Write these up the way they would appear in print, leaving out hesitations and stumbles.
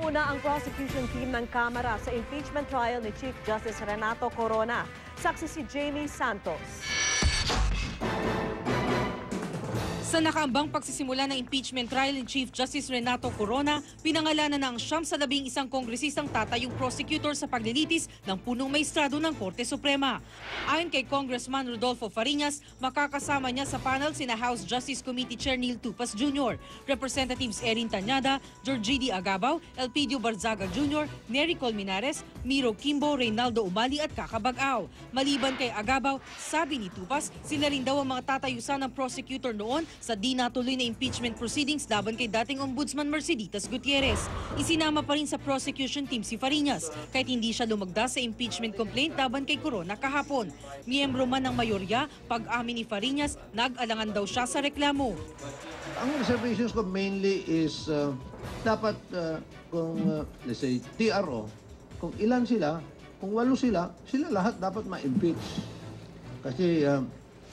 muna ang prosecution team ng Kamara sa impeachment trial ni Chief Justice Renato Corona. Saksi si Jamie Santos. Sa nakaambang pagsisimula ng impeachment trial ni Chief Justice Renato Corona, pinangalanan na ang 11 kongresistang tatayong prosecutor sa paglilitis ng punong maestrado ng Korte Suprema. Ayon kay Congressman Rodolfo Fariñas, makakasama niya sa panel sina House Justice Committee Chair Neil Tupas Jr., Representatives Erin Tanyada, George G. Agabaw, Elpidio Barzaga Jr., Nery Colmenares, Miro Kimbo, Reynaldo Umali at Kakabag-aw. Maliban kay Agabaw, sabi ni Tupas, sila rin daw ang mga tatayusan ng prosecutor noon sa di natuloy na impeachment proceedings laban kay dating Ombudsman Merceditas Gutierrez. Isinama pa rin sa prosecution team si Fariñas kahit hindi siya lumagda sa impeachment complaint laban kay Corona kahapon. Miyembro man ng mayorya, pag-amin ni Fariñas, nag-alangan daw siya sa reklamo. Ang reservations ko mainly is dapat kung let's say TRO, kung ilan sila, kung 8 sila, sila lahat dapat ma-impeach. Kasi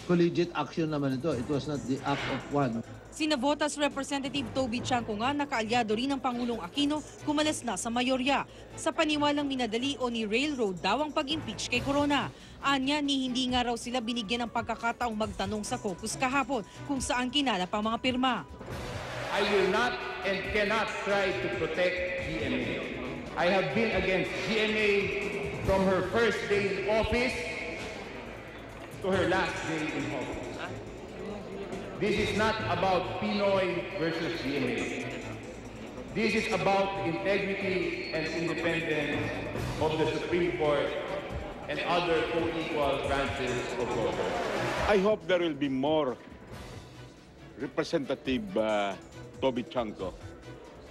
collegiate action naman ito. It was not the act of one. Sina Votas Representative Toby Chanco nga nakaalyado rin ng Pangulong Aquino kumalas na sa mayorya. Sa paniwalang minadali o ni railroad daw ang pag-impeach kay Corona. Anya ni hindi nga raw sila binigyan ng pagkakataong magtanong sa caucus kahapon kung saan kinalap ang mga pirma. I will not and cannot try to protect GMA. I have been against GMA from her first day in office to her last day in office. This is not about Pinoy versus GMA. This is about the integrity and independence of the Supreme Court and other co-equal branches of government. I hope there will be more Representative Toby Chanco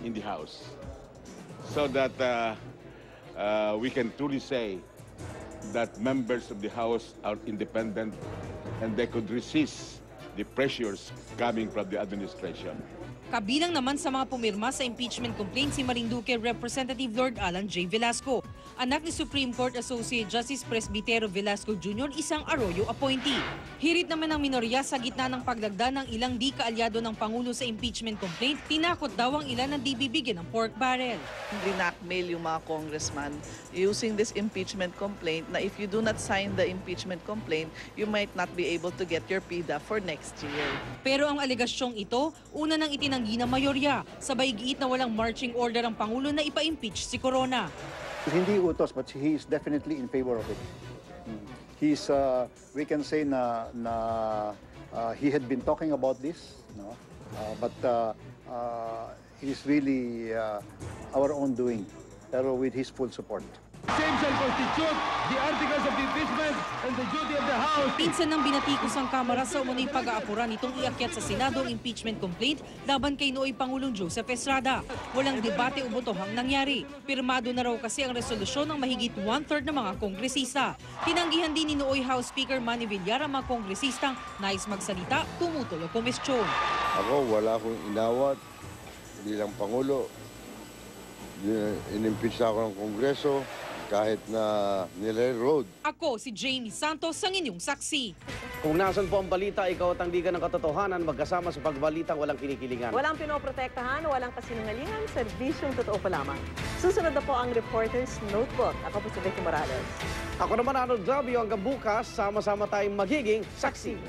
in the House so that we can truly say that members of the House are independent and they could resist the pressures coming from the administration. Kabilang naman sa mga pumirma sa impeachment complaint si Marinduque Representative Lord Alan J. Velasco. Anak ni Supreme Court Associate Justice Presbitero Velasco Jr., isang Arroyo appointee. Hirit naman ng minorya sa gitna ng pagdagda ng ilang di kaalyado ng Pangulo sa impeachment complaint, tinakot daw ang ilan na di bibigyan ng pork barrel. Blackmail yung mga congressman using this impeachment complaint na if you do not sign the impeachment complaint, you might not be able to get your PIDA for next year. Pero ang alegasyong ito, una nang itinanggi ng mayorya, sabay giit na walang marching order ang Pangulo na ipa-impeach si Corona. Hindi utos, but he is definitely in favor of it. He's, we can say he had been talking about this, no? But he's really our own doing, pero with his full support. Same shall constitute the articles of the impeachment and the duty of the House. Pinsan ng binatikos ang Kamara sa umunoy pag-aapuran nitong iakyat sa Senado ang impeachment complaint laban kay Nooy Pangulong Joseph Estrada. Walang debate o botohang nangyari. Pirmado na raw kasi ang resolusyon ng mahigit 1/3 ng mga kongresista. Tinanggihan din ni Nooy House Speaker Manny Villar ang mga kongresistang nais magsalita, tumutol o komisyon. Ako, wala akong inawat bilang Pangulo. In-impeach ako ng Kongreso kahit na nire-road. Ako si Jamie Santos, ang inyong saksi. Kung nasan po ang balita, ikaw at tangdigan ng katotohanan, magkasama sa pagbalitang walang kinikilingan. Walang pinoprotektahan, walang kasinungalingan, serbisyong totoo pa lamang. Susunod na po ang Reporter's Notebook. Ako po si Vicky Morales. Ako naman, Arnold Gravio, hanggang bukas, sama-sama tayong magiging saksi.